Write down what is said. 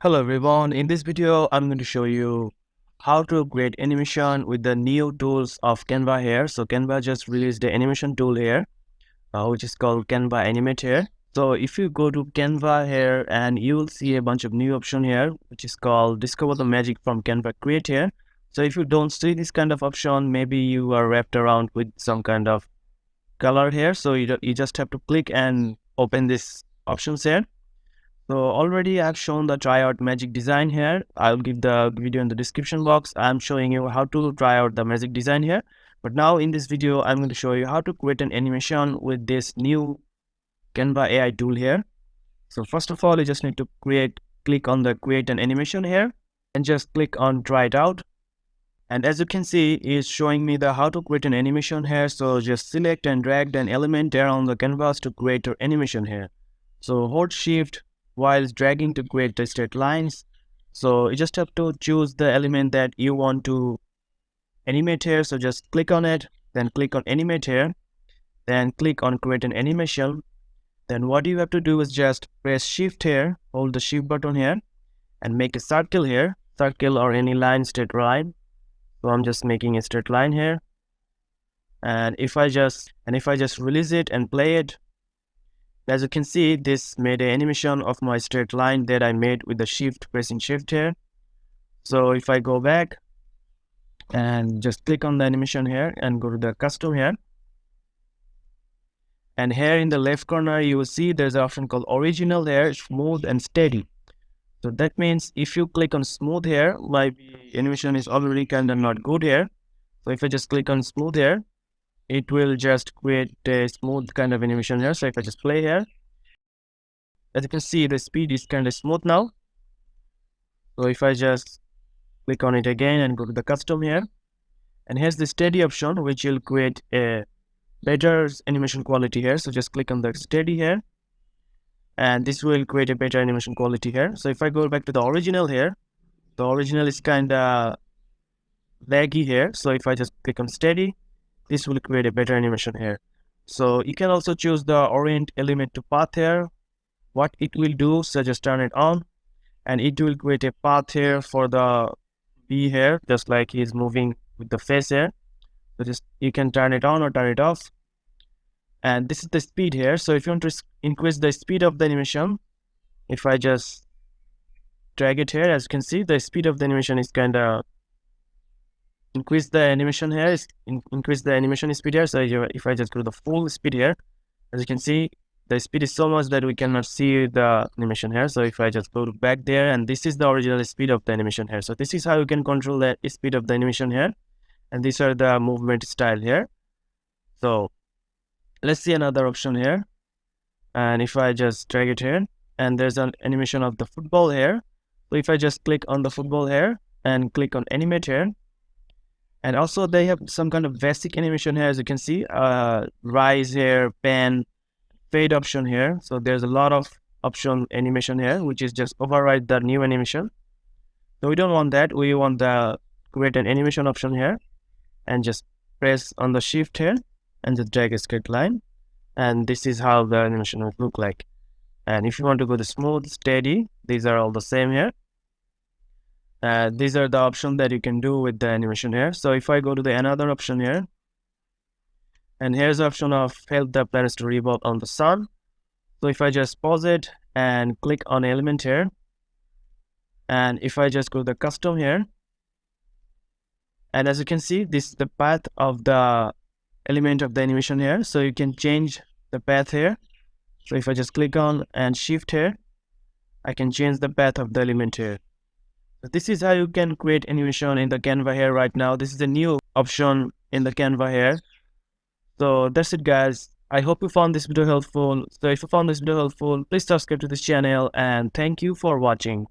Hello everyone, in this video I'm going to show you how to create animation with the new tools of Canva here. So Canva just released the animation tool here, which is called Canva Animate here. So if you go to Canva here, and you will see a bunch of new option here, which is called Discover the Magic from Canva Create here. So if you don't see this kind of option, maybe you are wrapped around with some kind of color here. So you just have to click and open this options here. So already I've shown the try out magic design here. I'll give the video in the description box. I'm showing you how to try out the magic design here. But now in this video, I'm going to show you how to create an animation with this new Canva AI tool here. So first of all, you just need to click on the create an animation here and just click on try it out. And as you can see, it's showing me the how to create an animation here. So just select and drag an element there on the canvas to create your animation here. So hold shift while dragging to create the straight lines. So you just have to choose the element that you want to animate here. So just click on it, then click on animate here, then click on create an animation. Then what you have to do is just press shift here, hold the shift button here, and make a circle here, circle or any line, straight line. So I'm just making a straight line here. And if I just release it and play it, as you can see, this made an animation of my straight line that I made with the pressing shift here. So if I go back and just click on the animation here and go to the custom here, and here in the left corner you will see there's an option called original here, smooth and steady. So that means if you click on smooth here, my animation is already kind of not good here. So if I just click on smooth here, it will just create a smooth kind of animation here. So if I just play here, as you can see, the speed is kind of smooth now. So if I just click on it again and go to the custom here, and here's the steady option, which will create a better animation quality here. So just click on the steady here, and this will create a better animation quality here. So if I go back to the original here, the original is kind of laggy here. So if I just click on steady, this will create a better animation here. So you can also choose the orient element to path here. What it will do, so just turn it on, and it will create a path here for the bee here, just like he's moving with the face here. So just you can turn it on or turn it off. And this is the speed here. So if you want to increase the speed of the animation, if I just drag it here, as you can see, the speed of the animation is kind of increase the animation here, increase the animation speed here. So if I just go to the full speed here, as you can see, the speed is so much that we cannot see the animation here. So if I just go back there, and this is the original speed of the animation here. So this is how you can control the speed of the animation here. And these are the movement style here. So let's see another option here. And if I just drag it here, and there's an animation of the football here. So if I just click on the football here and click on animate here, and also they have some kind of basic animation here, as you can see, rise here, pan, fade option here. So there's a lot of option animation here, which is just override the new animation. So we don't want that. We want the create an animation option here, and just press on the shift here and just drag a straight line. And this is how the animation would look like. And if you want to go to smooth, steady, these are all the same here. These are the options that you can do with the animation here. So if I go to the another option here, and here's the option of help the planets to revolve on the sun. So if I just pause it and click on element here, and if I just go to the custom here, and as you can see, this is the path of the element of the animation here. So you can change the path here. So if I just click on and shift here, I can change the path of the element here. So this is how you can create animation in the Canva here right now. This is a new option in the Canva here. So that's it, guys. I hope you found this video helpful. So if you found this video helpful, please subscribe to this channel, and thank you for watching.